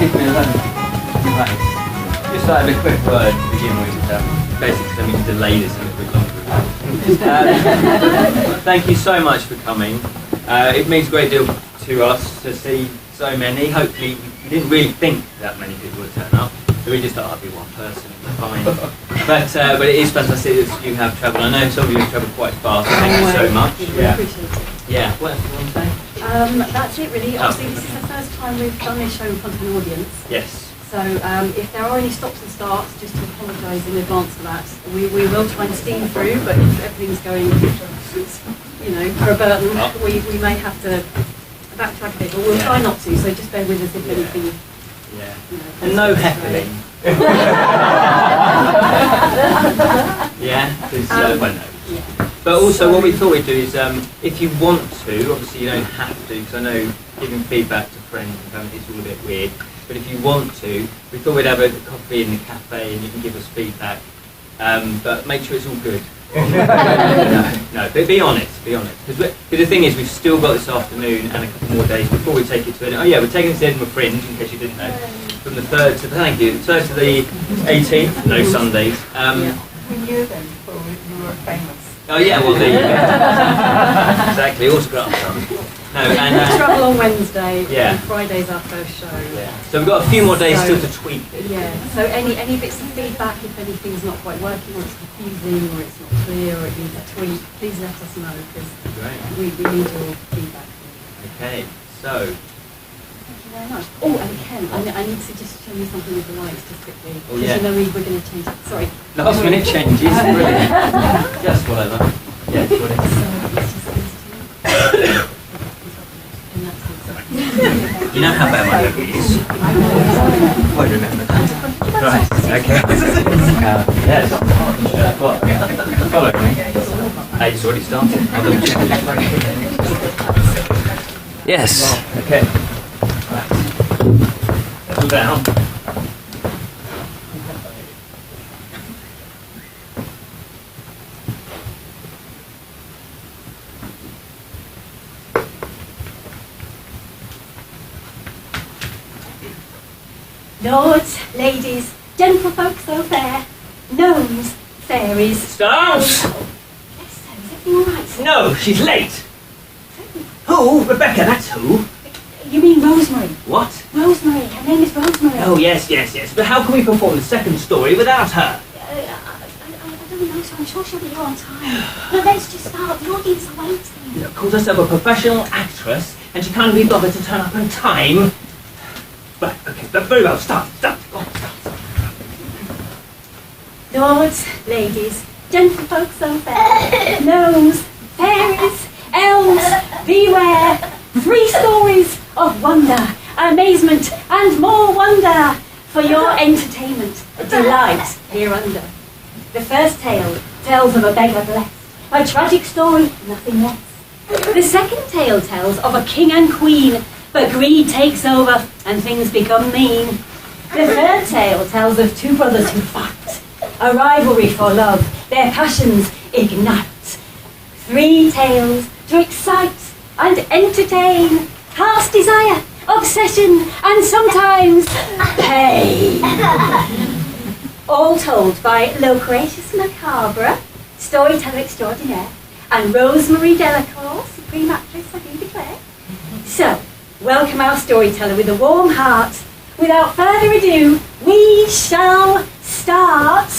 Right. Just like a quick word to begin with. Basically, let me delay this a little bit longer. Thank you so much for coming. It means a great deal to us to see so many. Hopefully, we didn't really think that many people would turn up. So we just thought I'd be one person, fine. But it is fantastic that you have travelled. I know some of you have travelled quite fast. Thank you so much. We appreciate it. Yeah. What else do you want to say? That's it really. Obviously, this is the first time we've done this show in front of an audience. Yes. So if there are any stops and starts, just to apologise in advance for that. We will try and steam through, but if everything's going, for a burden, we may have to backtrack a bit, but we'll try not to. So just bear with us if anything. Yeah. And no heckling. Yeah. Well, no. Yeah. But also, what we thought we'd do is, if you want to, obviously you don't have to, because I know giving feedback to friends and family is all a bit weird. But if you want to, we thought we'd have a coffee in the cafe and you can give us feedback. But make sure it's all good. No, but be honest. Because the thing is, we've still got this afternoon and a couple more days before we take it to we're taking it to Edinburgh Fringe, in case you didn't know. From the 3rd to the 3rd to the 18th, no Sundays. We knew them before we were famous. Oh yeah, well there you go. Exactly, autograph. No, and travel on Wednesday. Yeah. And Friday's our first show. Yeah. So we've got a few more days still to tweak it. Yeah. So any bits of feedback, if anything's not quite working, or it's confusing, or it's not clear, or it needs a tweak, please let us know, because we need your feedback. Okay. So. Thank you very much. Oh, and Ken, I need to just show you something with the lights just quickly. Oh yeah. Because we're going to change it. Sorry. Last minute changes. Brilliant. Just whatever. Yeah. Brilliant. You know how bad my logo is. I remember that. Right, okay. Yes. What? Follow me. Hey, it's already started. I'll double check. Yes. Okay. Right. Settle down. Lords, ladies, gentlefolk so fair, gnomes, fairies... Stop! Yes, sir, is everything all right, sir? No, she's late. Who? Rebecca, that's who. You mean Rosemary? What? Rosemary, her name is Rosemary. Oh, yes. But how can we perform the second story without her? I don't know, so I'm sure she'll be here on time. No, let's just start. The audience are waiting. Look, calls herself a professional actress, and she can't be bothered to turn up on time. Right, okay, very well, start. Go on, start. Lords, ladies, gentlefolk so fair, gnomes, fairies, elves, beware, 3 stories of wonder, amazement, and more wonder for your entertainment, delight hereunder. The first tale tells of a beggar blessed, a tragic story, nothing less. The second tale tells of a king and queen, but greed takes over and things become mean. The third tale tells of 2 brothers who fight, a rivalry for love, their passions ignite. 3 tales to excite and entertain, heart's desire, obsession, and sometimes pain. All told by Loquacious Macabre, storyteller extraordinaire, and Rosemary Delacour, supreme actress, I do declare. So, welcome our storyteller with a warm heart. Without further ado, we shall start.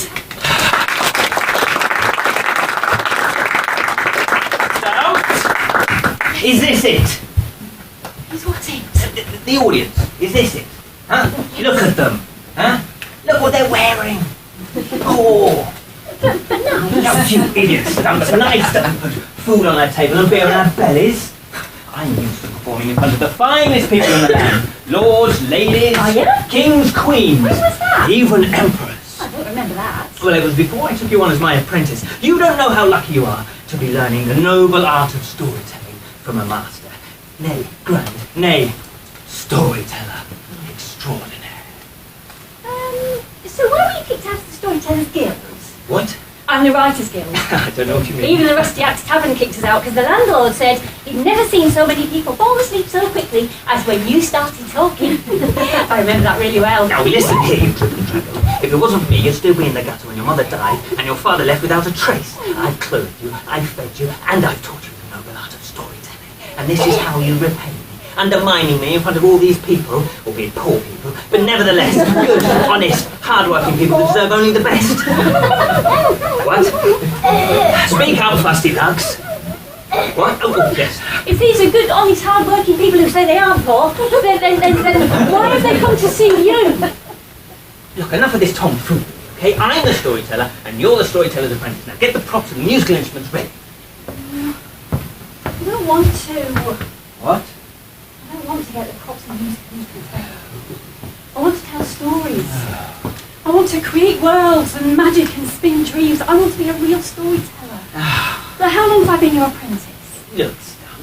Is this it? Is what it? The audience, is this it? Huh? Look at them. Huh? Look what they're wearing. Oh. But nice. Don't you idiots. It's nice to put food on our table and beer on our bellies. I'm used to performing in front of the finest people in the land. Lords, ladies, kings, queens. When was that? Even emperors. I don't remember that. Well, it was before I took you on as my apprentice. You don't know how lucky you are to be learning the noble art of storytelling from a master. Nay, grand, nay, storyteller extraordinary. So why were you kicked out of the Storytellers Guild? What? I I'm the Writers Guild. I don't know what you mean. Even the Rusty Axe Tavern kicked us out because the landlord said he'd never seen so many people fall asleep so quickly as when you started talking. I remember that really well. Now listen here, you dripping drago. If it wasn't for me, you'd still be in the gutter when your mother died and your father left without a trace. I've clothed you, I've fed you, and I've taught you the noble art of storytelling. And this is how you repay me. Undermining me in front of all these people, albeit poor people, but nevertheless good, honest, hard-working people who deserve only the best. What? Speak up, fusty lugs. What? Oh, yes. If these are good, honest, hard-working people who say they aren't poor, then why have they come to see you? Look, enough of this tomfoolery, okay? I'm the storyteller, and you're the storyteller's apprentice. Now get the props and the musical instruments ready. I don't want to. What? I don't want to get the props and music ready. I want to tell stories. I want to create worlds and magic and spin dreams. I want to be a real storyteller. So how long have I been your apprentice? Look,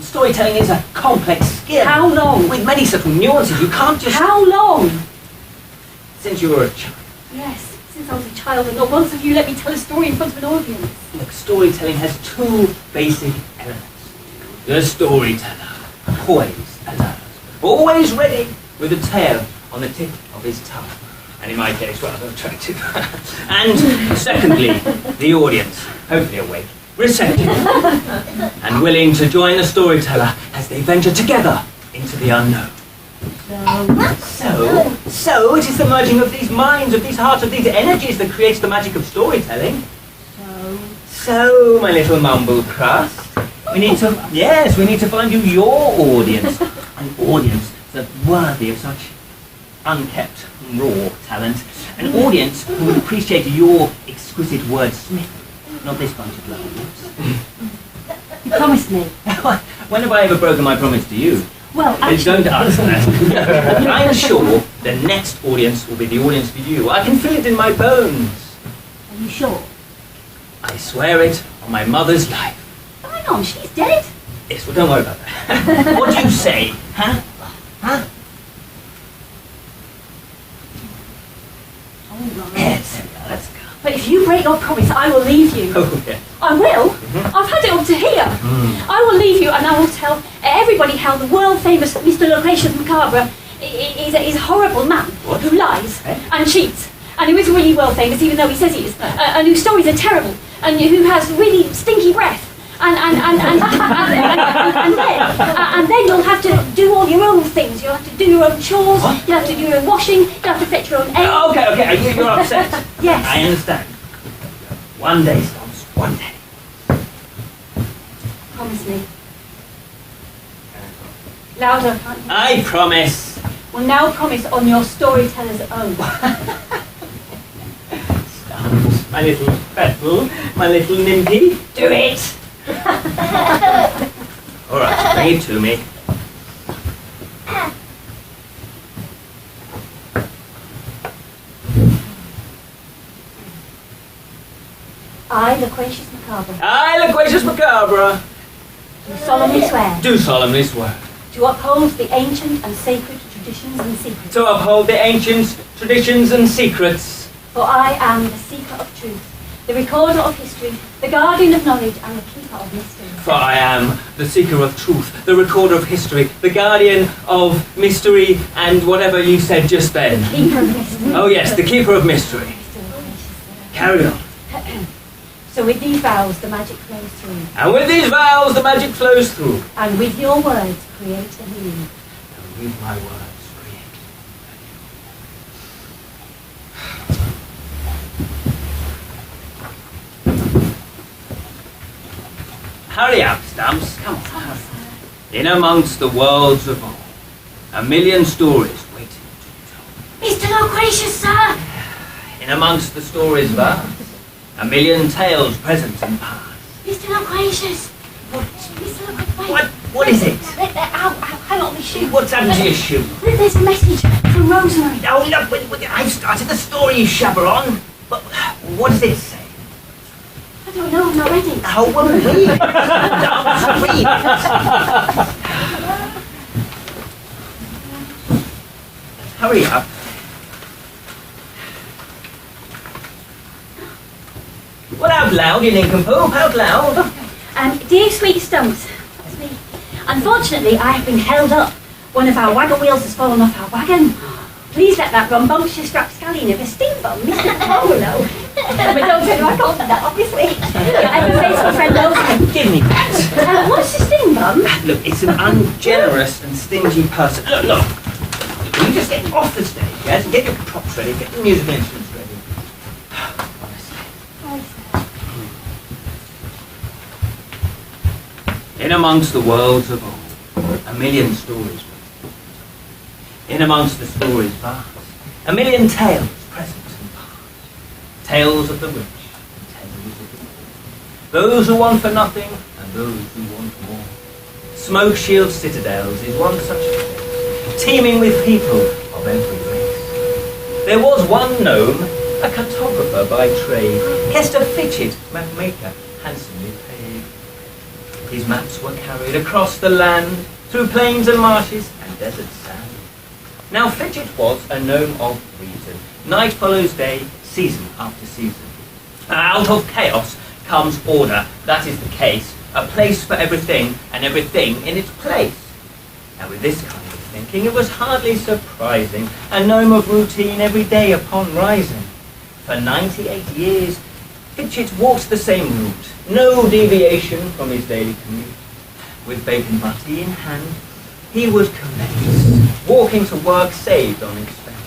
storytelling is a complex skill. How long? With many subtle nuances, you can't just... How long? Since you were a child. Yes, since I was a child, and not once have you let me tell a story in front of an audience. Look, storytelling has two basic elements. The storyteller, poised alert, always ready with a tale on the tip of his tongue. And in my case, rather attractive. And secondly, the audience, hopefully awake, receptive, and willing to join the storyteller as they venture together into the unknown. So it is the merging of these minds, of these hearts, of these energies that creates the magic of storytelling. So, my little mumble crust, we need to find you your audience, an audience that's worthy of such unkept, raw talent, an audience who would appreciate your exquisite wordsmith, not this bunch of lovely. You promised me. When have I ever broken my promise to you? Well, actually, Don't answer that. I'm sure the next audience will be the audience for you. I can feel it in my bones. are you sure? I swear it on my mother's life. Hang on, she's dead? Yes, well, don't worry about that. What do you say? Huh? Huh? All right. Yes, let's go. But if you break your promise, I will leave you. Oh, yeah. I will. I've had it up to here. I will leave you, and I will tell everybody how the world-famous Mr. Loquacious Macabre is a horrible man who lies and cheats, and who isn't really world-famous, even though he says he is, and whose stories are terrible, and who has really stinky breath. And then you'll have to do all your own things. You'll have to do your own chores. What? You'll have to do your own washing. You'll have to fetch your own eggs. Okay, you're upset. Yes. I understand. One day, Stones, one day. Promise me. Louder, can't you? I promise. Well, now promise on your storyteller's own. Stones, my little petal, my little nimpy. Do it! All right, bring it to me. I, Loquacious Macabre, I, Loquacious Macabre, do solemnly swear do solemnly swear to uphold the ancient and sacred traditions and secrets. to uphold the ancient traditions and secrets. For I am the seeker of truth, the recorder of history, the guardian of knowledge, and the keeper of mystery. For I am the seeker of truth, the recorder of history, the guardian of mystery, and whatever you said just then. The keeper of mystery. Oh yes, the keeper of mystery. Mr. Loquacious. Carry on. So with these vows, the magic flows through, And with these vows, the magic flows through. and with your words, create a healing. And with my words, create. Hurry up, Stumps. Come on. Hurry. In amongst the worlds of all, a million stories waiting to be told. Mr. Loquacious, sir! In amongst the stories vast, a million tales present and past. Mr. Loquacious! What? Mr. Loquacious, What is it? Ow, hang on, the shoe. What's happened to your shoe? There's a message from Rosemary. Oh, no, I've started the story, you chaperon. But what does it say? I don't know, I'm not ready. Oh, well, read it. Stumps, read it. Hurry up. Well, out loud, you nincompoop, out loud. Dear sweet stumps, that's me. Unfortunately, I have been held up. One of our wagon wheels has fallen off our wagon. Please let that rambunctious rapscallion of a steam bum, Mr. Polo. But don't tell him I told you that, obviously. Your ever-faithful friend knows him. Give me that. What's the steam bum? Look, it's an ungenerous and stingy person. Look. Will you just get off the stage, yes? Get your props ready, get the musical instruments ready. In amongst the worlds of old, a million stories were. In amongst the stories vast, a million tales present and past. Tales of the rich and tales of the poor. Those who want for nothing and those who want more. Smoke Shield Citadels is one such place, teeming with people of every race. There was one gnome, a cartographer by trade, Hester Fidget, mapmaker, handsomely paid. His maps were carried across the land, through plains and marshes and desert sand. Now Fidget was a gnome of reason. Night follows day, season after season. Out of chaos comes order, that is the case. A place for everything, and everything in its place. Now with this kind of thinking, it was hardly surprising. A gnome of routine every day upon rising. For 98 years, Fidget walks the same route. No deviation from his daily commute. With bacon butty in hand, he would commence, walking to work saved on expense.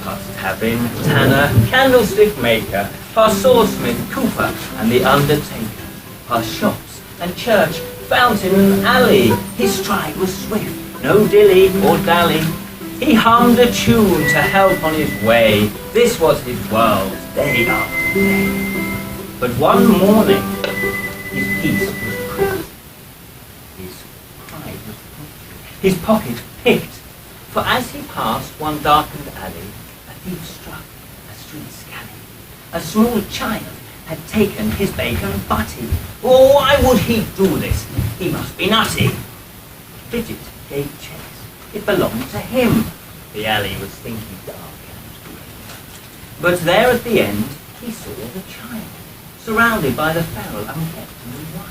Past tavern, tanner, candlestick maker, past swordsmith, cooper, and the undertaker. Past shops and church, fountain and alley, his stride was swift, no dilly or dally. He hummed a tune to help on his way. This was his world, day after day. But one morning, his peace was pricked. His pride was punctured. His pocket picked. For as he passed one darkened alley, a thief struck a street scanning. A small child had taken his bacon butty. Oh, why would he do this? He must be nutty. Fidget gave chase. It belonged to him. The alley was stinky dark and grim. But there at the end, he saw the child, surrounded by the feral, unkept and wild.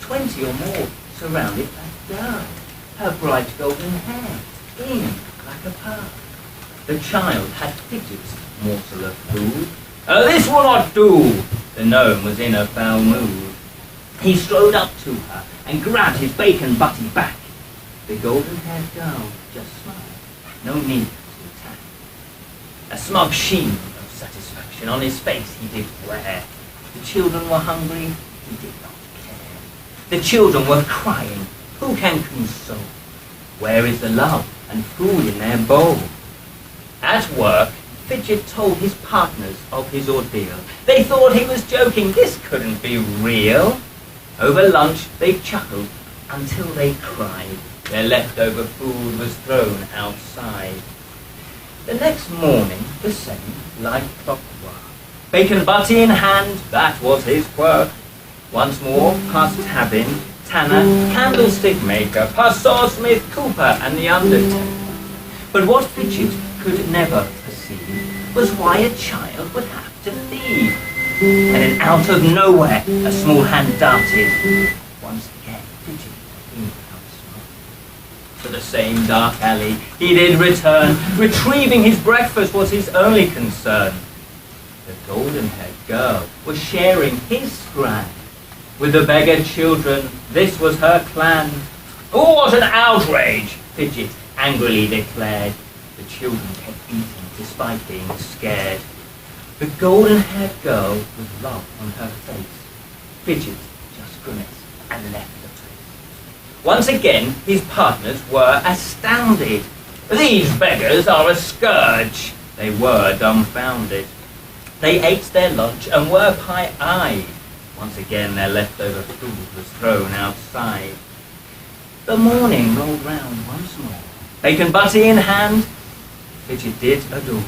20 or more surrounded that girl, her bright golden hair, gleaming like a pearl. The child had Fidget's morsel of food. Oh, this will not do! The gnome was in a foul mood. He strode up to her and grabbed his bacon butty back. The golden-haired girl just smiled. No need to attack. A smug sheen of satisfaction on his face he did wear. The children were hungry, he did not care. The children were crying, who can console? Where is the love and food in their bowl? At work, Fidget told his partners of his ordeal. They thought he was joking, this couldn't be real. Over lunch they chuckled until they cried. Their leftover food was thrown outside. The next morning, the same, like clockwork. Bacon butty in hand, that was his work. Once more, past tavern, tanner, candlestick maker, past swordsmith, cooper, and the undertaker. But what Fidget could never perceive was why a child would have to thieve. And then out of nowhere, a small hand darted. Once again, Fidget came out small. To the same dark alley he did return. Retrieving his breakfast was his only concern. The golden-haired girl was sharing his scran. With the beggar children, this was her clan. Oh, what an outrage! Fidget angrily declared. The children kept eating despite being scared. The golden-haired girl with love on her face. Fidget just grimaced and left the place. Once again, his partners were astounded. These beggars are a scourge. They were dumbfounded. They ate their lunch and were pie-eyed. Once again, their leftover food was thrown outside. The morning rolled round once more. Bacon butty in hand, Fidget did adore.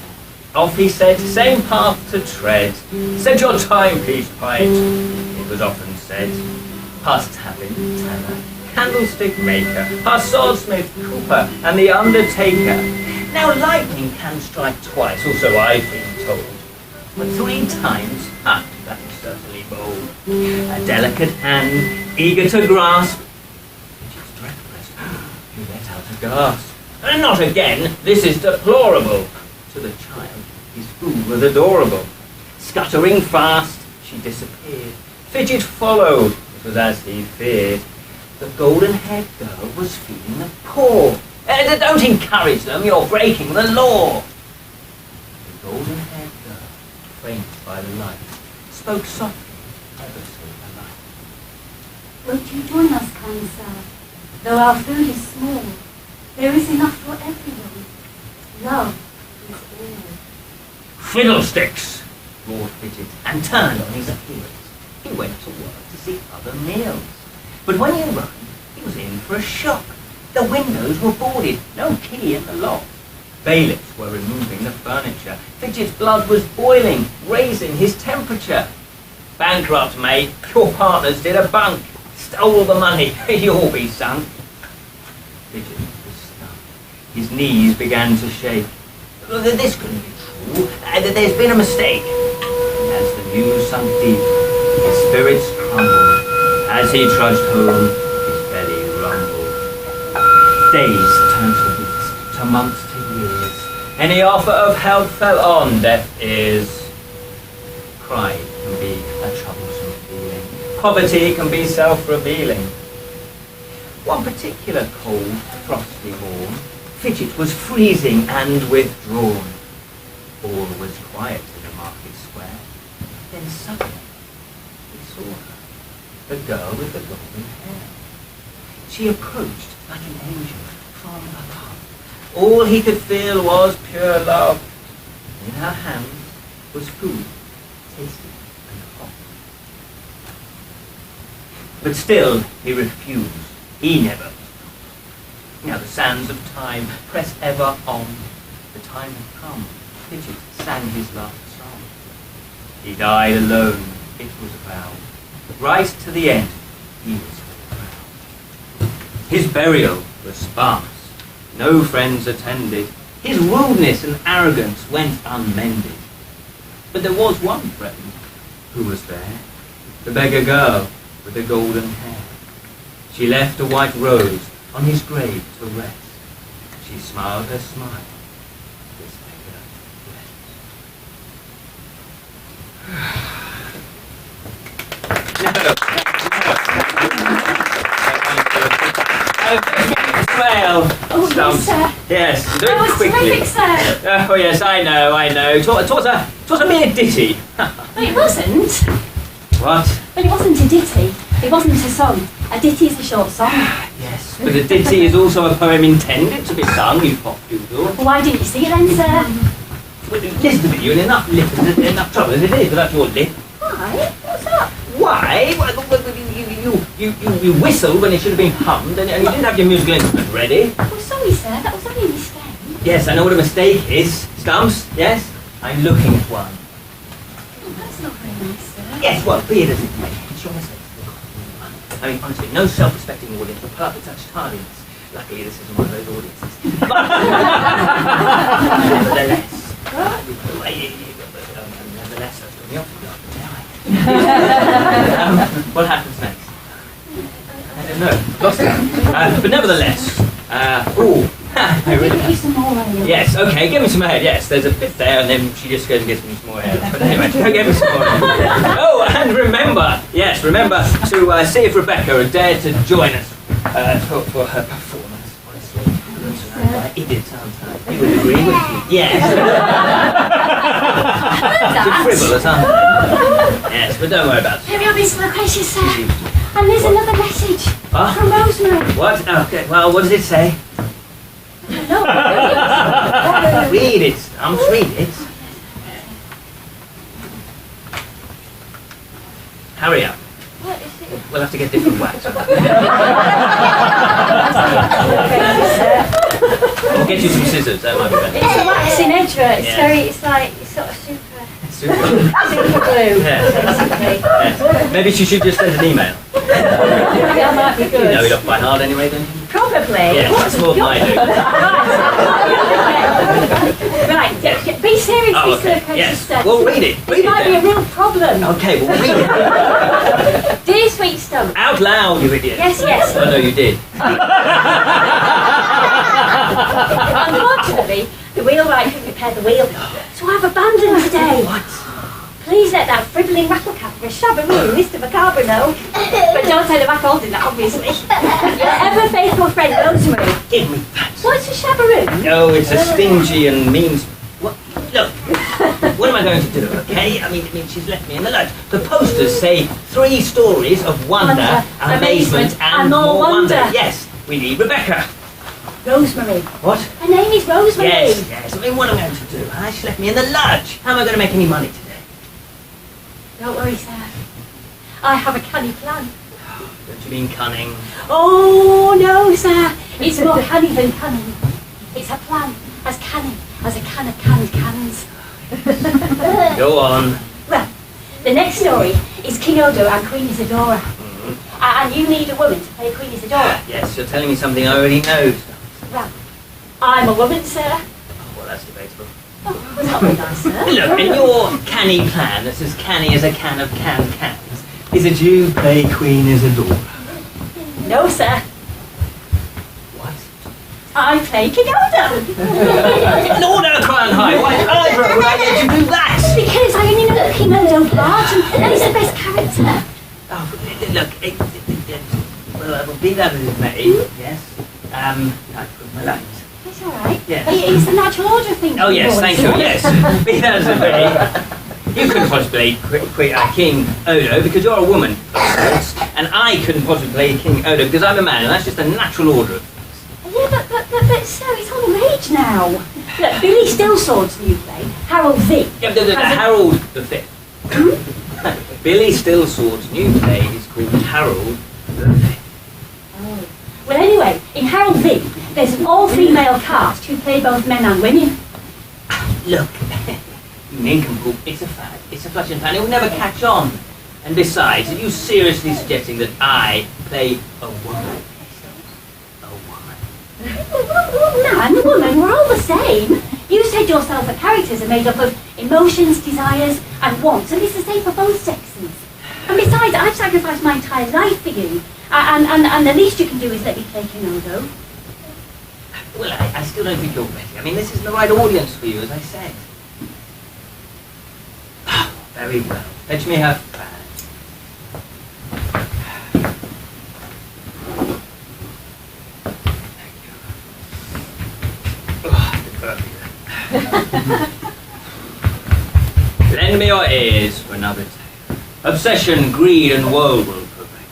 Off he said, same path to tread. Set your timepiece right, it was often said. Past tavern, tanner, candlestick maker, past swordsmith, cooper, and the undertaker. Now lightning can strike twice, also I've been told. but 3 times, that is certainly bold. A delicate hand, eager to grasp. Fidget's breathless. He let out a gasp. And not again, this is deplorable. To the child, his food was adorable. Scuttering fast, she disappeared. Fidget followed, it was as he feared. The golden-haired girl was feeding the poor. Don't encourage them, you're breaking the law. The golden-haired girl, framed by the light, spoke softly, ever so polite. Won't you join us, kind sir? Though our food is small, there is enough for everyone. Love is all. Fiddlesticks! Roared Fidget, and turned on his heels. He went to work to seek other meals. But when he arrived, he was in for a shock. The windows were boarded, no key in the lock. Bailiffs were removing the furniture. Fidget's blood was boiling, raising his temperature. Bankrupt, mate, your partners did a bunk. Stole the money, you'll be sunk. Fidget was stunned. His knees began to shake. This couldn't be true. There's been a mistake. And as the news sunk deep, his spirits crumbled. As he trudged home, his belly rumbled. Days turned to weeks, to months, to years. Any offer of help fell on deaf ears. Pride can be a troublesome feeling. Poverty can be self-revealing. One particular cold, frosty morn, Fidget was freezing and withdrawn. All was quiet in the market square. Then suddenly he saw her, the girl with the golden hair. She approached like an angel from above. All he could feel was pure love. In her hands was food, tasty and hot. But still he refused. He never was told. Now the sands of time press ever on. The time had come. Fidget sang his last song. He died alone, it was vowed. Right to the end, he was for the crown. His burial was sparse. No friends attended. His rudeness and arrogance went unmended. But there was one friend who was there, the beggar girl with the golden hair. She left a white rose on his grave to rest. She smiled her smile. This beggar Well, Oh, yes, sir. Yes, do That it was quickly. terrific, sir. Oh yes, I know. Twas a mere ditty. But it wasn't. What? But it wasn't a ditty. It wasn't a song. A ditty is a short song. Yes, but a ditty is also a poem intended to be sung, you pop doodle. Well, why didn't you sing it then, sir? Well, listen to me, you're in enough trouble as it is without your lip. Why? What's up? Why? Well, you whistled when it should have been hummed, and you didn't have your musical instrument ready. Oh, sorry, sir. That was only a mistake. Yes, I know what a mistake is. Stumps, yes? I'm looking at one. Oh, that's not very nice, sir. Yes, well, be it as it may, it's your mistake. I mean, honestly, no self-respecting audience would put up with such tardiness. Luckily, this isn't one of those audiences. Nevertheless, nevertheless, that's going off what happens next? I don't know. Lost it. But nevertheless, I I'll really give you some more ale. Yes, okay, give me some hair. Yes, there's a bit there, and then she just goes and gets me some more hair. But anyway, go get me some more hair. Oh, and remember to see if Rebecca would dare to join us for her performance. Honestly, idiots, aren't I? You would agree with me? Yes. It's frivolous, aren't they? Yes, but don't worry about it. Maybe I'll be so gracious, sir. And there's another message Huh? from Rosemary. What? Okay, well, what does it say? Hello. Read it, Stumps, read it. Hurry up. What is it? We'll have to get different wax. We'll get you some scissors, that might be better. It's a waxing edger. It's Yeah. it's like, it's sort of super Super. glue, Yeah. basically. Yes. Maybe she should just send an email. That might be You know it good. off by heart anyway, don't you? Probably. Yes, that's more than I do. Right. Be serious, Oh, Mr. okay. Apprentice, Yes. sir. Well, read it. Read It it might be a then. real problem. Okay, well, read it. Dear Sweet Stump. Out loud, you idiot. Yes, yes. Oh no, you did. Unfortunately, the wheelwright couldn't repair the wheel, so I've abandoned today. What? Please let that fribbling rattlecap of a shabbaroo, Mr. Macabre, know. But don't tell him I called him that, obviously. Your ever faithful friend, Rosemary. Give me that. What's a shabbaroo? No, it's a stingy and mean. What? Look, what am I going to do, okay? I mean, she's left me in the lurch. The posters say 3 stories of wonder, amazement, and more wonder. Yes, we need Rebecca. Rosemary. What? Her name is Rosemary. Yes. I mean, what am I going to do? Huh? She left me in the lurch. How am I going to make any money today? Don't worry, sir. I have a canny plan. Don't you mean cunning? Oh, no, sir. It's more canny than cunning. It's a plan as canny as a can of canned cans. Go on. Well, the next story is King Odo and Queen Isadora. And you need a woman to play Queen Isadora. Yes, you're telling me something I already know. Well, I'm a woman, sir. Well, that's debatable. Oh, that's not very nice, sir. Look, in your canny plan, that's as canny as a can of canned cans, is it you play Queen Isadora? No, sir. What? I play King Odo. In order, Crown High, why would I let you do that? Because I only know the King Odo part, and he's the best character. Oh, look, well, be that as it may, yes. I put my lines. It's all right. Yes. It's the natural order thing. Oh, yes, thank you, yes. Be that as it may. You couldn't possibly play King Odo because you're a woman, and I couldn't possibly play King Odo because I'm a man, and that's just a natural order of things. Yeah, but sir, it's all the rage now. Look, Billy Stillsword's new play, Harold V. Yeah, Harold the Fifth. Billy Stillsword's new play is called Harold the Fifth. Oh. Well, anyway, in Harold V, there's an all-female cast who play both men and women. Look, you nincompoop, it's a fad, it's a flush and pan, it will never catch on. And besides, are you seriously suggesting that I play a woman? A woman? Man, woman, we're all the same. You said yourself that characters are made up of emotions, desires, and wants, and it's the same for both sexes. And besides, I've sacrificed my entire life for you, and the least you can do is let me play King Odo. Well, I still don't think you're ready. I mean, this isn't the right audience for you, as I said. Very well. Let me have fun. Lend me your ears for another tale. Obsession, greed, and woe will prevail.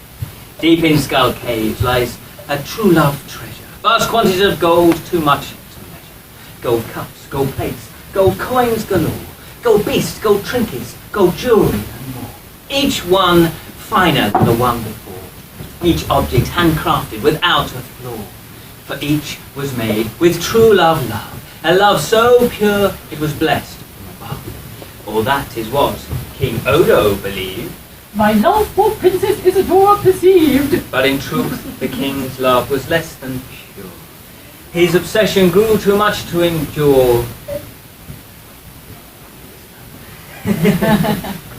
Deep in skull caves lies a true love treasure. Vast quantities of gold, too much to measure. Gold cups, gold plates, gold coins galore. Gold beasts, gold trinkets, gold jewelry, and more. Each one finer than the one before. Each object handcrafted without a flaw. For each was made with true love, a love so pure it was blessed from above. All that is what King Odo believed. My love for Princess Isadora perceived. But in truth, the king's love was less than pure. His obsession grew too much to endure.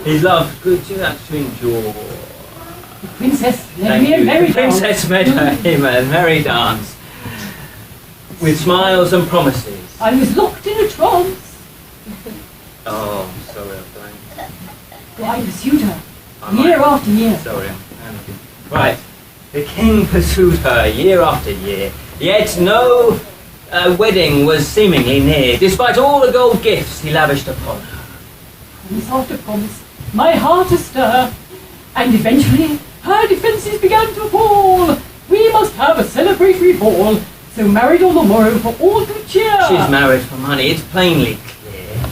His love grew too much to endure. The princess led Thank me a you. merry The princess made him a merry dance with smiles and promises. I was locked in a trance. Oh, I'm sorry, I'm dying. I pursued her, I'm year after year. Sorry, right. The king pursued her year after year, yet no wedding was seemingly near, despite all the gold gifts he lavished upon her. Promise after promise, my heart astir, and eventually her defences began to fall. We must have a celebratory ball, so married on the morrow for all to cheer. She's married for money, it's plainly clear.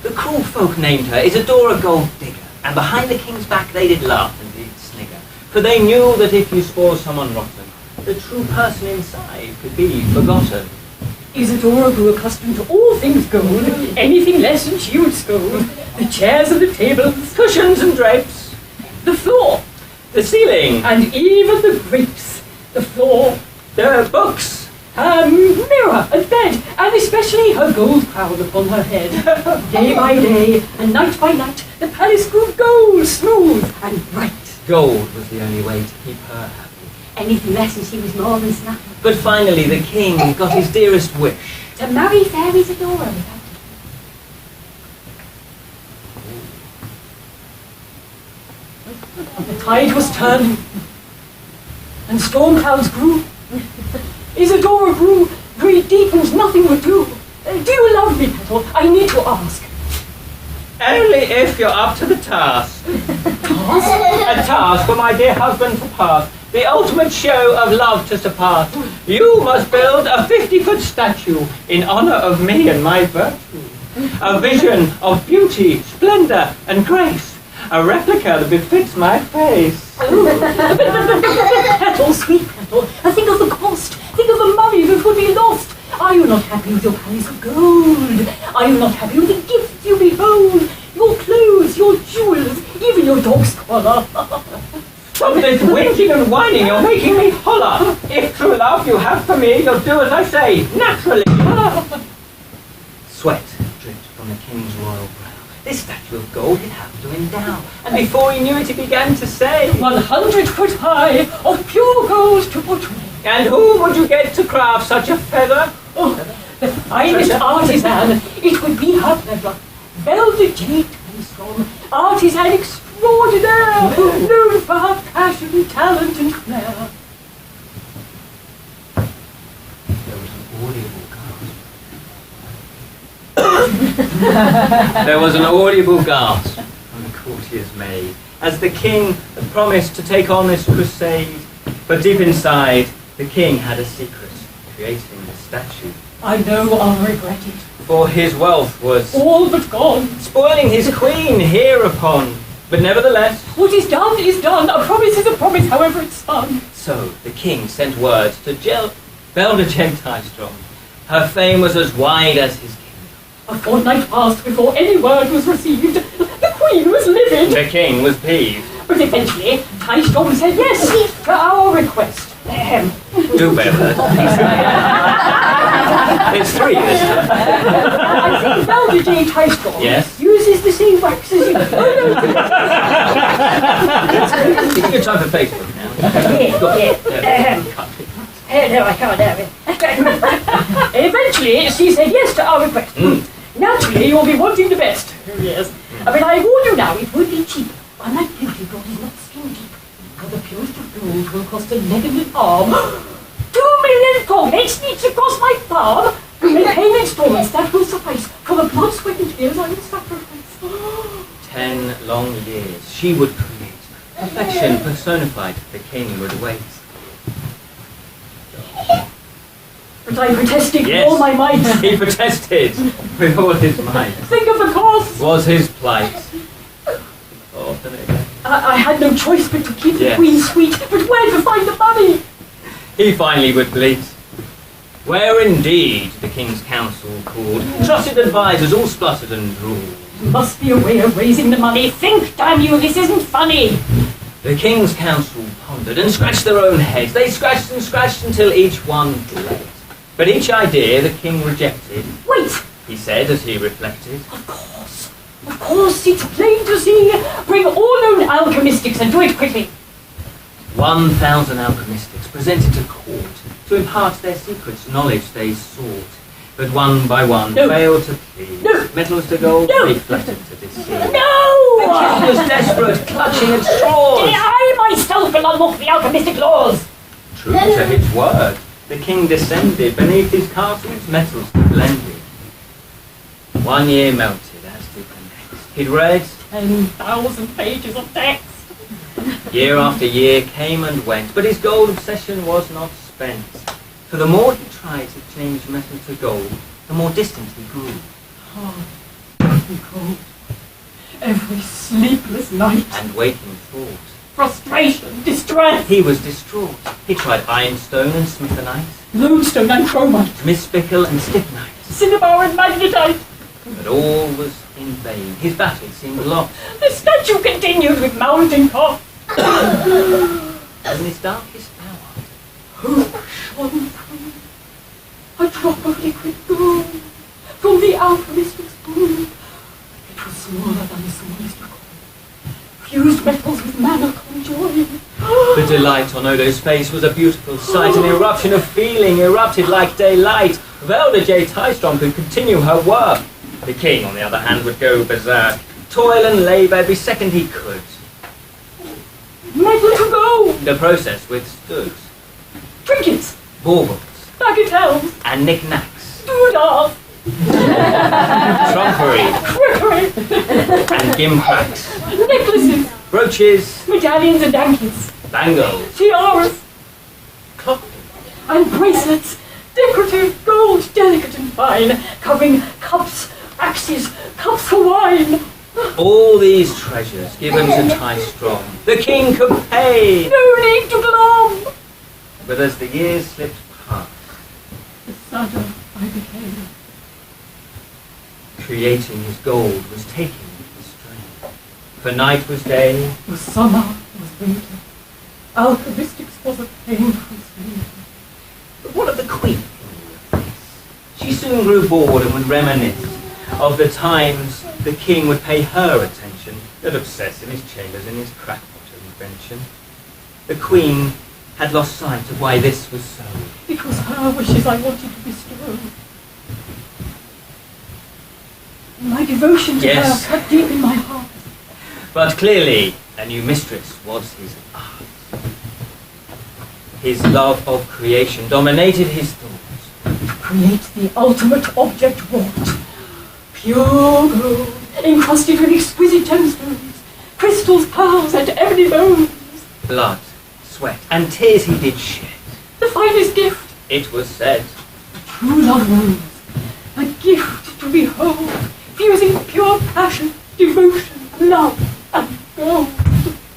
The cruel folk named her Isadora Gold Digger, and behind the king's back they did laugh and did snigger, for they knew that if you spoil someone rotten, the true person inside could be forgotten. Isadora grew accustomed to all things gold. Anything less and she would scold. The chairs and the tables, Cushions and drapes, the floor, the ceiling, and even the grapes. The floor, the books, mirror and bed, and especially her gold crown upon her head. Day by day, and night by night, the palace grew gold, smooth, and bright. Gold was the only way to keep her happy. Anything less and she was more than snappy. But finally the king got his dearest wish. To marry Fairy's adorer without The tide was turning, and storm clouds grew. Isadora grew, greed deepened, nothing would do. Do you love me, Petal? I need to ask. Only if you're up to the task. A task for my dear husband to pass. The ultimate show of love to surpass. You must build a 50-foot statue in honour of me and my virtue. A vision of beauty, splendour and grace. A replica that befits my face. Petal, sweet Petal, think of the cost. Think of the money that would be lost. Are you not happy with your palace of gold? Are you not happy with the gifts you behold? Your clothes, your jewels, even your dog's collar. Stop this whinging and whining, you're making me holler. If true love you have for me, you'll do as I say, naturally. Sweat dripped from the king's royal brow. This statue of gold he'd have to endow. And before he knew it, he began to say, 100 foot high, of pure gold to portray. and who would you get to craft such a feather? Oh, the finest artisan, it would be her pleasure. Velvet jade and strong, artisan extraordinaire, known for her passion, talent, and flair. There was an audible gasp. There was an audible gasp from the courtier's maid, as the king had promised to take on this crusade. But deep inside, the king had a secret, creating the statue. I know I'll regret it. For his wealth was All but gone. spoiling his queen hereupon. But nevertheless, What is done is done. A promise is a promise, however it's spun. so the king sent word to Belda Gentile. Her fame was as wide as his kingdom. A fortnight passed before any word was received. The queen was livid. The king was peeved. But eventually, Tystorm said yes to our request. Do better. It's 3 this time. I think Velda J. Tystorm Yes? uses the same wax as you. Oh, no. It's a good time for Facebook now. No, I can't have it. Eventually, she said yes to our request. Naturally, you'll be wanting the best. Yes. But I warn you now, it would be cheap. Unlike beauty, gold is not skin deep. For the purest of gold will cost a leg and an arm. 2 million comets needs to cost my farm. We pay in installments, that will suffice. For the blood, sweat, and tears I will sacrifice. 10 long years she would create. Perfection personified, the king would wait. But I protested with Yes. all my might. He protested with all his might. Think of the cost. Was his plight. Often again. I had no choice but to keep the Yes. queen sweet. But where to find the money? He finally would bleat. Where indeed, the king's council called. Trusted advisors all spluttered and drooled. Must be a way of raising the money. Think, damn you, this isn't funny. The king's council pondered and scratched their own heads. They scratched and scratched until each one bled. But each idea the king rejected. Wait, He said as he reflected. of course, it's plain to see. Bring all known alchemistics and do it quickly. 1,000 alchemistics presented to court to impart their secrets, knowledge they sought. But one by one No. failed to please. No. Metals to gold, No. they fluttered to deceive. The No! king was desperate, clutching at straws. I myself will unlock the alchemistic laws. True to his word, the king descended beneath his castle's metals blended. 1 year melted as did the next. He'd read 10,000 pages of text. year after year came and went, but his gold obsession was not spent. For the more he tried to change metal to gold, the more distant he grew. Hard and cold. Every sleepless night. And waking thought. Frustration, distress. He was distraught. He tried ironstone and smithanite, Lodestone and chromite. mispickle and stibnite, Cinnabar and magnetite. but all was in vain. His battle seemed lost. The statue continued with mounting cough. In his darkest hour, Hope shone through. a drop of liquid gold from the alchemist's spoon. It was smaller than the smallest of coin. Fused metals with manna conjoined. The delight on Odo's face was a beautiful sight. An eruption of feeling erupted like daylight. Velda J. Tystrom could continue her work. The king, on the other hand, would go berserk. Toil and labour every second he could. Metal to go! The process withstood. Trinkets, Baubles bagatelles, and knick-knacks. doodah, Trumpery crockery, and gimcracks. necklaces, Brooches, medallions and anklets, bangles, tiaras, clock. and bracelets, decorative, gold, delicate and fine, covering cups, axes, cups for wine. All these treasures given to Tystrom. The king could pay. No need to glom. But as the years slipped past, The sadder I became. creating his gold was taking his strain. For night was day, The summer was winter. Alchemistics was a painful thing. but what of the queen? She soon grew bored and would reminisce of the times the king would pay her attention, that obsessed in his chambers in his crackpot invention. The queen had lost sight of why this was so. It was her wishes I wanted to bestow. My devotion to Yes. her cut deep in my heart. But clearly, a new mistress was his art. His love of creation dominated his thoughts. To create the ultimate object wrought. Pure gold, encrusted with exquisite gemstones, crystals, pearls, and ebony bones. Blood, sweat, and tears he did shed. The finest gift, It was said, true love rose. A gift to behold, fusing pure passion, devotion, love, and gold.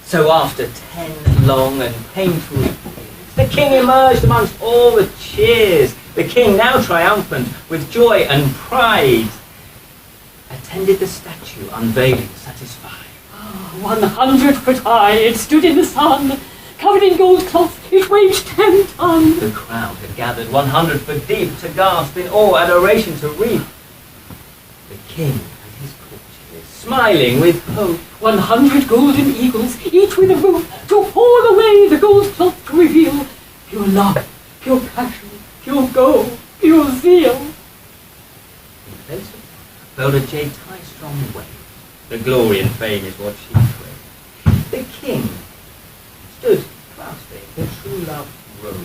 so after 10 long and painful years, the king emerged amongst all the cheers. The king, now triumphant, with joy and pride, attended the statue, unveiling, satisfied. 100 foot high, it stood in the sun, covered in gold cloth, it weighed 10 tons. The crowd had gathered 100 foot deep to gasp in awe, adoration to reap. The king and his courtiers, smiling with hope, 100 golden eagles, each with a rope, to haul away the gold cloth to reveal pure love, pure passion, pure gold, pure zeal. in place of Velda J. Tystrom waved. The glory and fame is what she craved. The king stood clasping the true love rose,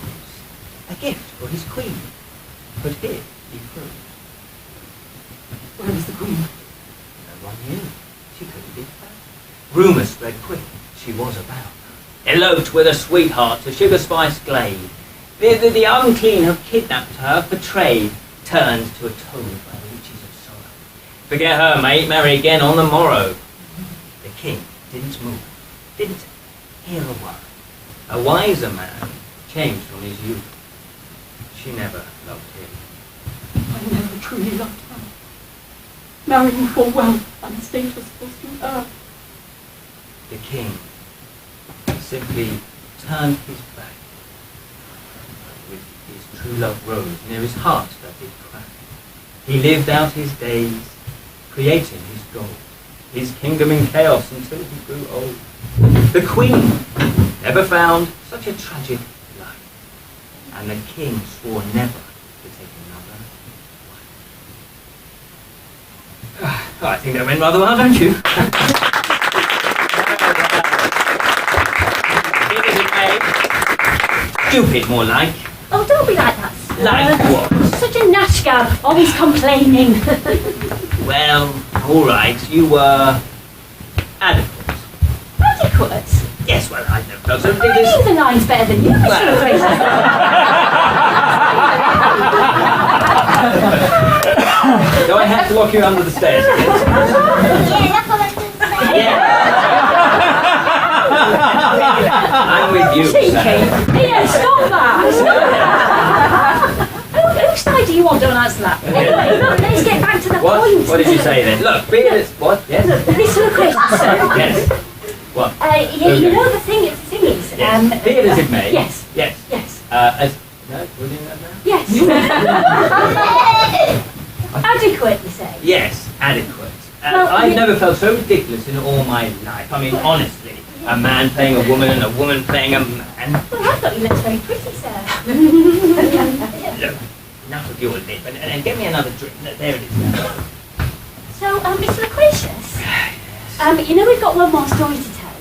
a gift for his queen, but here he proved. Where is the queen? No one knew. She couldn't be found. Rumours spread quick. She was about. Eloped with a sweetheart to Sugar Spice Glade. The unclean have kidnapped her for trade, turned to a toad by the witches of sorrow. Forget her, mate, marry again on the morrow. The king didn't move, didn't hear a word. A wiser man changed from his youth. She never loved him. I never truly loved her. Marrying for wealth and status was to her. The king simply turned his back with his true love rose near his heart that did crack. He lived out his days, creating his gold, his kingdom in chaos until he grew old. The queen never found such a tragic life, and the king swore never to take another wife. I think that went rather well, don't you? Stupid, more like. Oh, don't be like that, sir. Like what? Such a natchgab, always complaining. Well, all right, you were adequate. Adequate. Yes, well, I never felt so I ridiculous. knew the lines better than you, Mr. Well. Fraser. Do I have to lock you under the stairs? Yeah, that's what I was going to say. Yeah. I'm with you, Cheeky. sir. Yeah, stop that. Stop that. Whose side do you want? Don't answer that. Anyway, look, let's get back to the point. What did you say then? Look, be it as... What? Yes? Listen to the question, sir. Yes. What? You know the thing is, Yes. Be it as it may. Yes. Yes. Yes. As... No, we're doing that now? Yes. Yes, adequate. Well, I've never felt so ridiculous in all my life. I mean, honestly, a man playing a woman and a woman playing a man. Well, I thought you looked very pretty, sir. Look, enough of your lip, and get me another drink. There it is. So, Mr. Loquacious, you know we've got one more story to tell.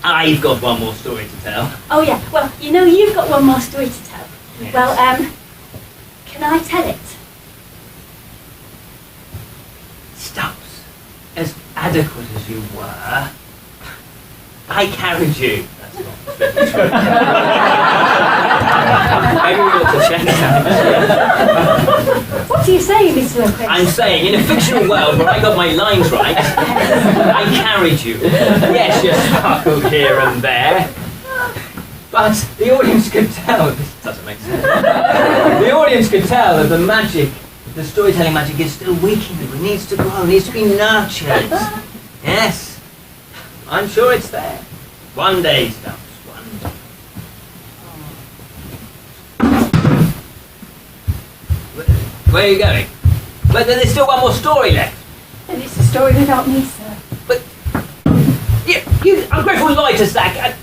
I've got one more story to tell. Oh yeah, well, you know you've got one more story to tell. Yes. Well, can I tell it? Stubbs, as adequate as you were, I carried you. That's not very true. Maybe we ought to check that. What are you saying, Mr. Loquacious? I'm saying, in a fictional world where I got my lines right, I carried you. Yes, you sparkled here and there. But the audience could tell, this doesn't make sense. The audience could tell that the magic, the storytelling magic is still weak in you. It needs to grow, it needs to be nurtured. Yes, I'm sure it's there. One day, Stubbs, one day. Where are you going? But there's still one more story left. And it's a story without me, sir. But you ungrateful loiter sack.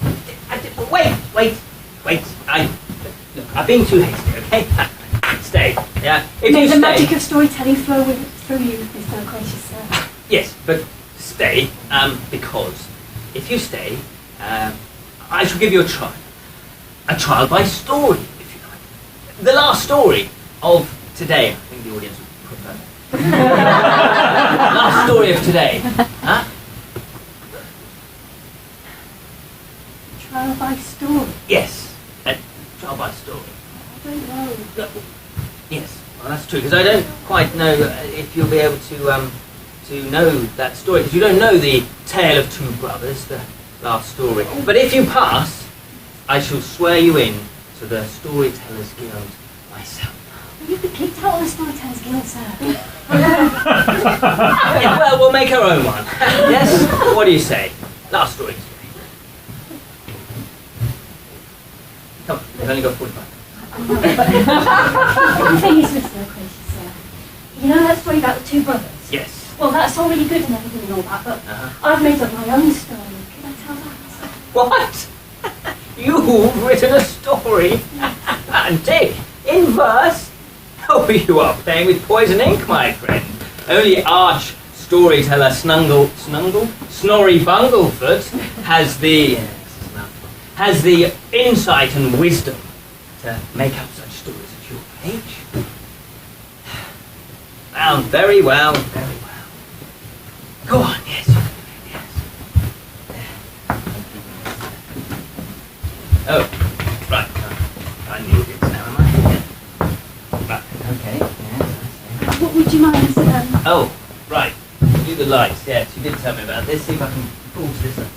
Wait. Look, I've been too hasty, okay? Stay. Yeah. If May you the stay. magic of storytelling flow through you, Mr. Loquacious, sir. Yes, but stay, because if you stay, I shall give you a trial. A trial by story, if you like. The last story of today. I think the audience would prefer that. Last story of today. Huh? Trial by story. Yes. Trial by story. I don't know. Yes, well, that's true, because I don't quite know if you'll be able to know that story, because you don't know the tale of two brothers, the last story. But if you pass, I shall swear you in to the Storytellers Guild myself. Will you be kicked out of the Storytellers Guild, sir? Yeah, well, we'll make our own one. Yes? What do you say? Last story. Come on, we've only got 45. The thing is, Mr. Loquacious, sir, you know that story about the two brothers? Yes. Well, that's all really good and everything and all that, but I've made up my own story. Can I tell that? What? You've written a story? Dick, in verse? Oh, you are playing with poison ink, my friend. Only arch storyteller Snorri Bunglefoot has the insight and wisdom to make up such stories at your age. Well, very well, very well. Go on, yes, you can do it, yes. Oh, right. I knew it now, am I? Right, okay, yes. What would you mind, Oh, right. Do the lights, yes, you did tell me about this. See if I can pull this up.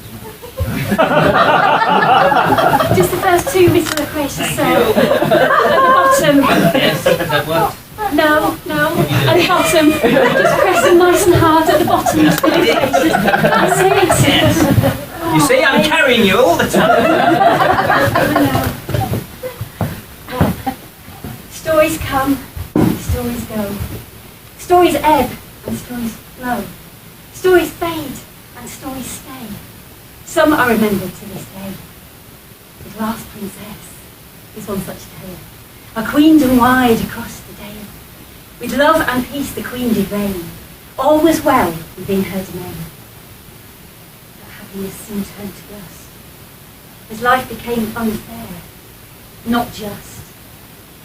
just the first two, Mr. Loquacious, Thank sir. you. At the bottom. Yes, that works. No, at the bottom. Just press them nice and hard at the bottom, Mr. Loquacious. That's it. Yes. You see, I'm carrying you all the time. Stories come, stories go. Stories ebb and stories flow. Stories fade and stories stay. Some are remembered to this day. The Glass Princess is one such tale. A queendom wide across the dale. With love and peace the queen did reign. All was well within her domain. But happiness soon turned to lust, as life became unfair, not just.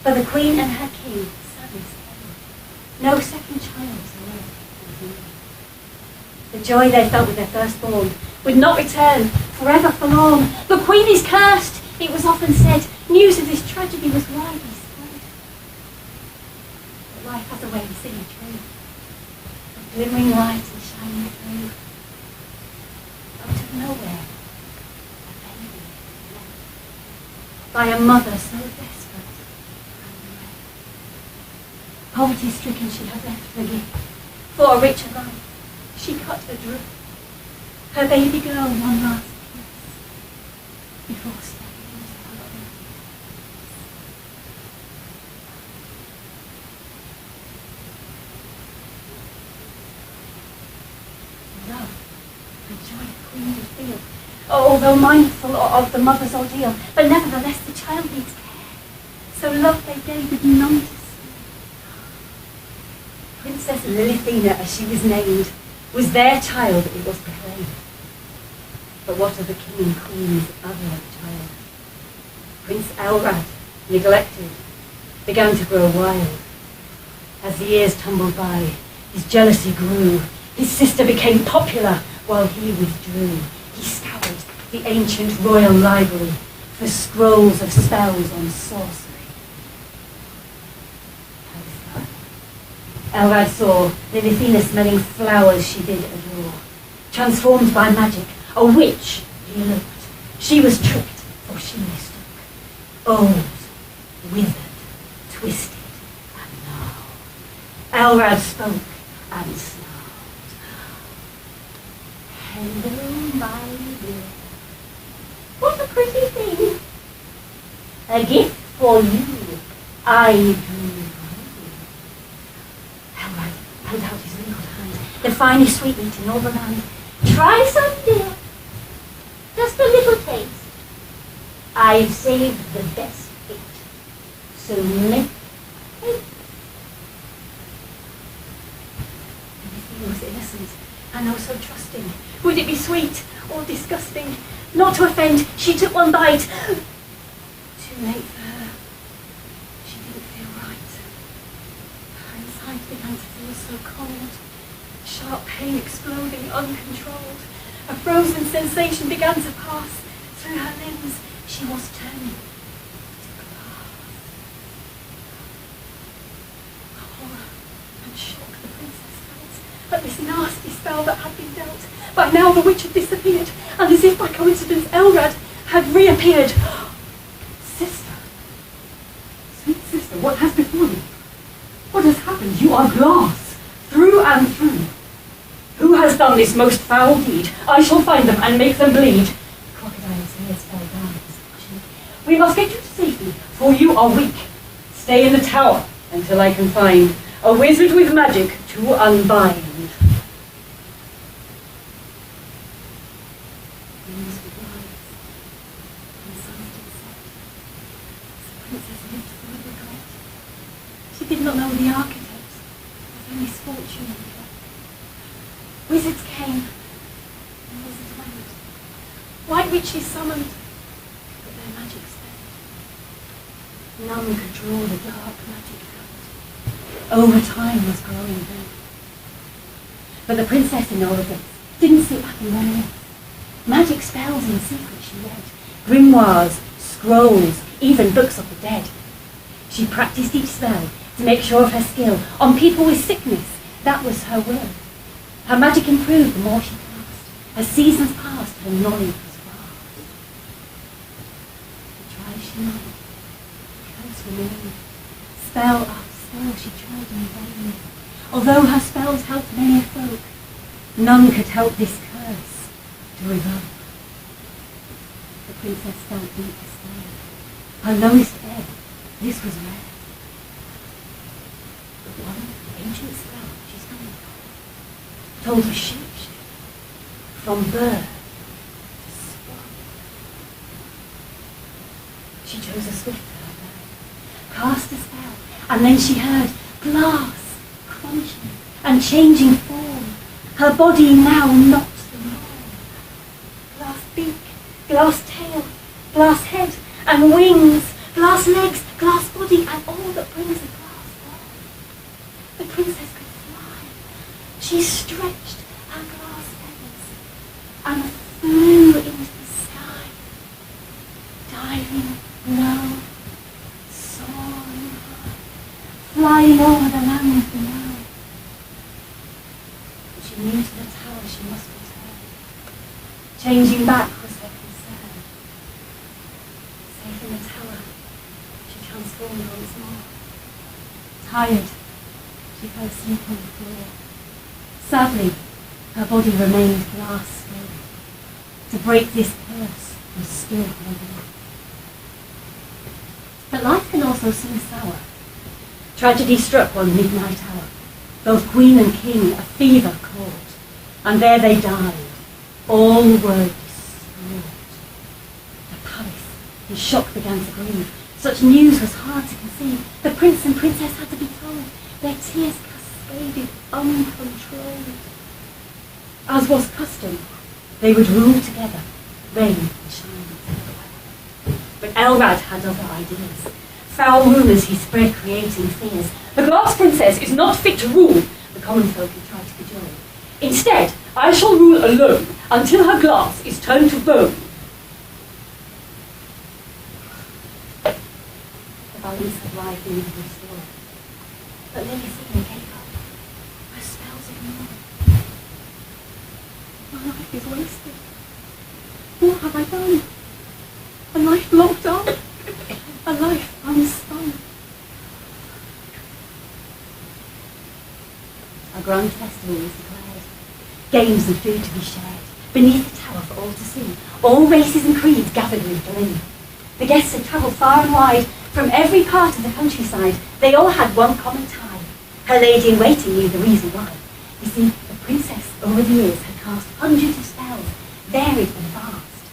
For the queen and her king sadness came. No second child to live. The joy they felt with their firstborn would not return, forever forlorn. The queen is cursed, it was often said. News of this tragedy was widely spread. But life has a way of seeing true, of glimmering light and shining through. Out of nowhere, a baby left by a mother so desperate and bereft. Poverty-stricken, she had left the gift for a richer life. She cut adrift her baby girl one last kiss before stepping into her own. joy the queen did feel, although mindful of the mother's ordeal, but nevertheless the child needs care, so love they gave with none to see. Princess Lilithina, as she was named, was their child, it was proclaimed. But what of the king and queen's other child? Prince Elrad, neglected, began to grow wild. As the years tumbled by, his jealousy grew. His sister became popular while he withdrew. He scoured the ancient royal library for scrolls of spells on sorcery. Elrad saw Lilithina smelling flowers she did adore. Transformed by magic, a witch he looked. She was tricked, for she mistook. Old, withered, twisted, and gnarled. Elrad spoke and snarled. Hello, my dear. What a pretty thing. A gift for you, I do. Elrad held out his wrinkled hand, the finest sweetmeat in all the land. Try some, dear. Just a little taste. I've saved the best bit. So make haste. Everything was innocent and oh so trusting. Would it be sweet or disgusting? Not to offend, she took one bite. Too late for her. She didn't feel right. Her insides began to feel so cold. Sharp pain exploding uncontrolled. A frozen sensation began to pass through her limbs. She was turning to glass. Horror and shock the princess felt at this nasty spell that had been dealt. By now the witch had disappeared, and as if by coincidence Elrad had reappeared. Sister, sweet sister, what has befallen? What has happened? You are glass, through and through. Who has done this most foul deed? I shall find them and make them bleed. The crocodile's ears fell down at his cheek. We must get you to safety, for you are weak. Stay in the tower until I can find a wizard with magic to unbind. Winds were wise, and suns did set. The princess lived full of regret. She did not know the architect of her misfortune and death. Wizards came, and wizards went. White witches summoned, but their magic spent. None could draw the dark magic out. Over time was growing dim. But the princess in all of this didn't sit back and reminisce. Magic spells in secret she read, grimoires, scrolls, even books of the dead. She practiced each spell to make sure of her skill on people with sickness. That was her will. Her magic improved the more she cast. As seasons passed, her knowledge was vast. But try as she might, the curse remained. Spell after spell she tried in vain. Although her spells helped many a folk, none could help this curse to revoke. The princess felt deep despair. Her lowest ebb, this was rare. But one ancient spell she's coming for told her shapeshift from bird to swan. She chose a swift for her bird, cast a spell, and then she heard glass crunching and changing form. Her body now not the norm. Glass beak, glass tail, glass head and wings, glass legs, glass body, and all that brings a glass form. The princess could fly. She stretched her glass feathers and flew into the sky, diving low, soaring high, flying over the land below. But she knew to the tower she must return. Changing back was her concern. Safe in the tower, she transformed once more. Tired, she fell asleep on the floor. Sadly, her body remained glass still. To break this curse was still her will. But life can also seem sour. Tragedy struck one midnight hour. Both queen and king a fever caught, and there they died, All were distraught. The palace in shock began to grieve. Such news was hard to conceive. The prince and princess had to be told. Their tears cascaded uncontrolled. As was custom, they would rule together, rain and shine together. But Elrad had other ideas. Foul rumours he spread, creating fears. The glass princess is not fit to rule, the common folk he tried to cajole. Instead, I shall rule alone until her glass is turned to bone. The balance of life needed restored. But Lilithina gave up. Her spells ignored. My life is wasted. What have I done? A life locked up. A life unspun. A grand festival was declared. Games and food to be shared. Beneath the tower for all to see. All races and creeds gathered with glee. The guests had travelled far and wide. From every part of the countryside. They all had one common tie. Her lady in waiting knew the reason why. You see, the princess over the years had cast hundreds of spells, varied and vast.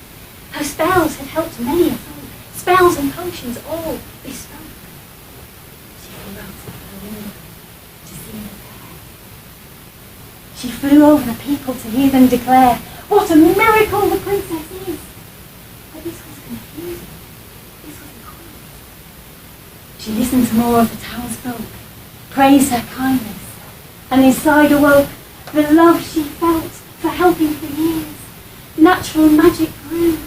Her spells had helped many a folk. Spells and potions all bespoke. She flew out of her window to see the fair. She flew over the people to hear them declare what a miracle the princess is. But this was confusing. This was a queen. She listened to more of the townsfolk, praised her kindness, and inside awoke the love she felt for helping for years. Natural magic grew.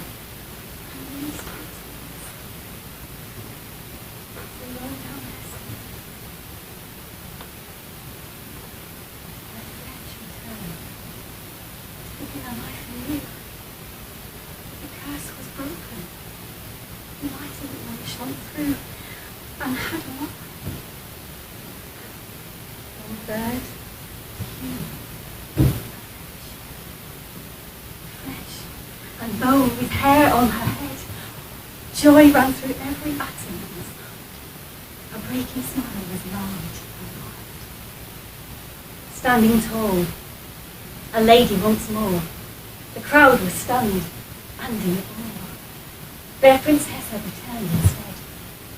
Joy ran through every atom of his heart. A breaking smile was large and wide. Standing tall, a lady once more, the crowd was stunned and in awe. Their princess had returned instead,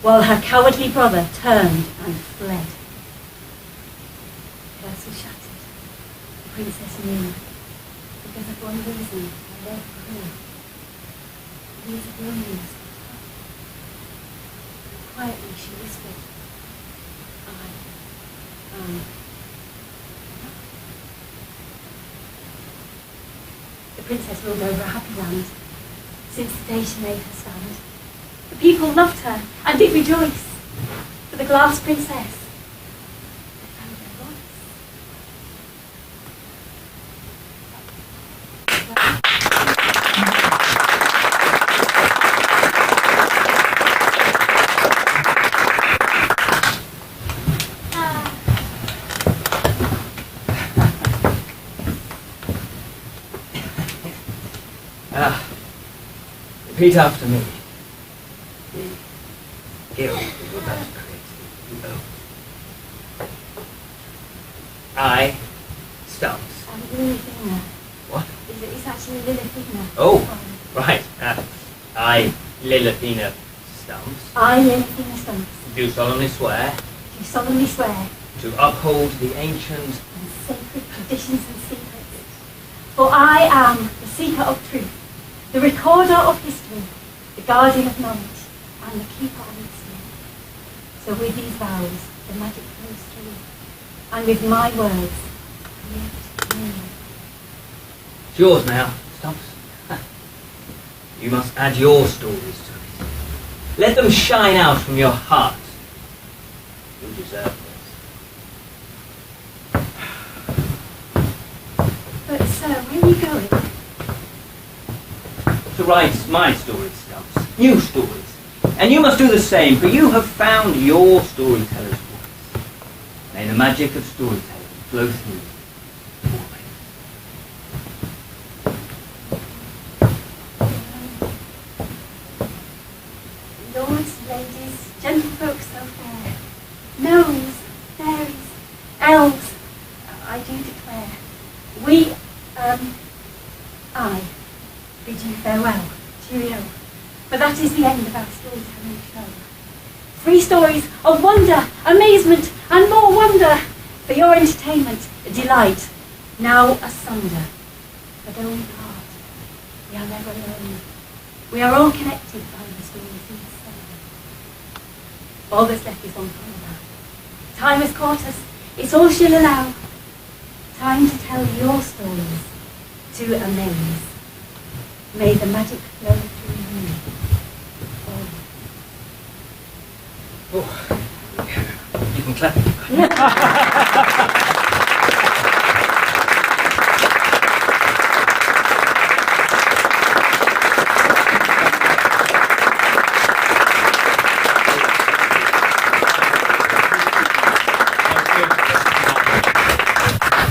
while her cowardly brother turned and fled. The curse was shattered, the princess knew, because of one reason her love grew. Years of loneliness. Quietly she whispered, I am. The princess ruled over a happy land. Since the day she made her stand, the people loved her and did rejoice. For the glass princess had found her voice. Repeat after me. The guild we were about to create. You own. I, Stumps. Lilithina. What? It's actually Lilithina. Oh, right. I, Lilithina Stumps, I, Lilithina Stumps, do solemnly swear do solemnly swear to uphold the ancient and sacred traditions and secrets. For I am the seeker of truth, the recorder of history, the guardian of knowledge, and the keeper of its spirit. So with these vows, the magic flows through, and with my words, create new. It's yours now, Stumps. You must add your stories to it. Let them shine out from your heart. You deserve this. But sir, where are you going? To write my stories, Stumps. New stories. And you must do the same, for you have found your storyteller's voice. May the magic of storytelling flow through you. Lords, ladies, gentlefolk so fair, gnomes, fairies, elves, I do declare, we, I bid you farewell. Cheerio. But that is the end of our storytelling show. 3 stories of wonder, amazement, and more wonder for your entertainment, delight, now asunder. But though we part, we are never alone. We are all connected by the stories inside. All that's left is on time. Time has caught us. It's all she'll allow. Time to tell your stories, to amaze. May the magic flow through you. Oh. You can clap.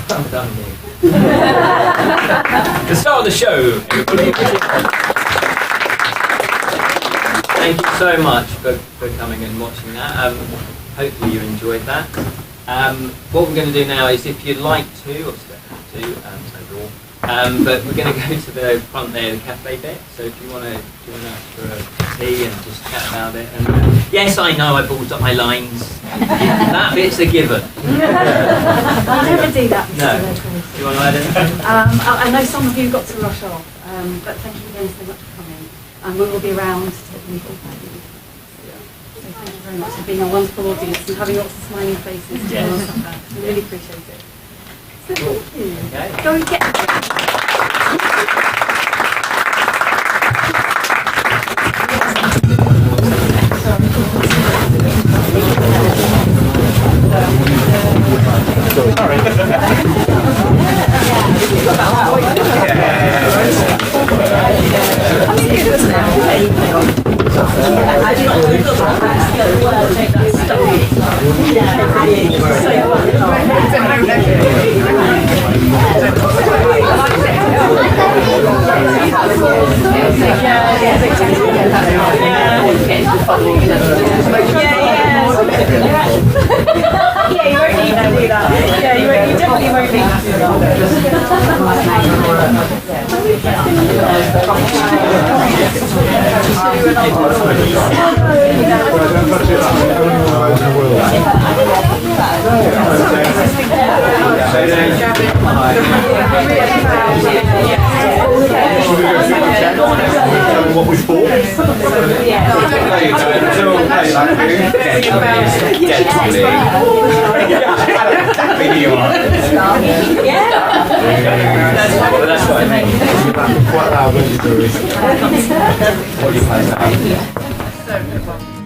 Well done, Nick. The start of the show, everybody. Thank you so much for coming and watching that. Hopefully you enjoyed that. What we're going to do now is, if you'd like to, obviously don't have to, it's overall, but we're going to go to the front there, the cafe bit. So if you want to join us for a tea and just chat about it. And yes, I know I ballsed up my lines. That bit's a given. I never do that. No. Do you want to add anything? I know some of you got to rush off, but thank you again so much for coming. And we will be around to take any feedback. So thank you very much for being a wonderful audience and having lots of smiling faces to all us back. We really appreciate it. So thank you. Okay. Go and get What we bought? That's what I mean. Quite loud when you do it. What do you play now?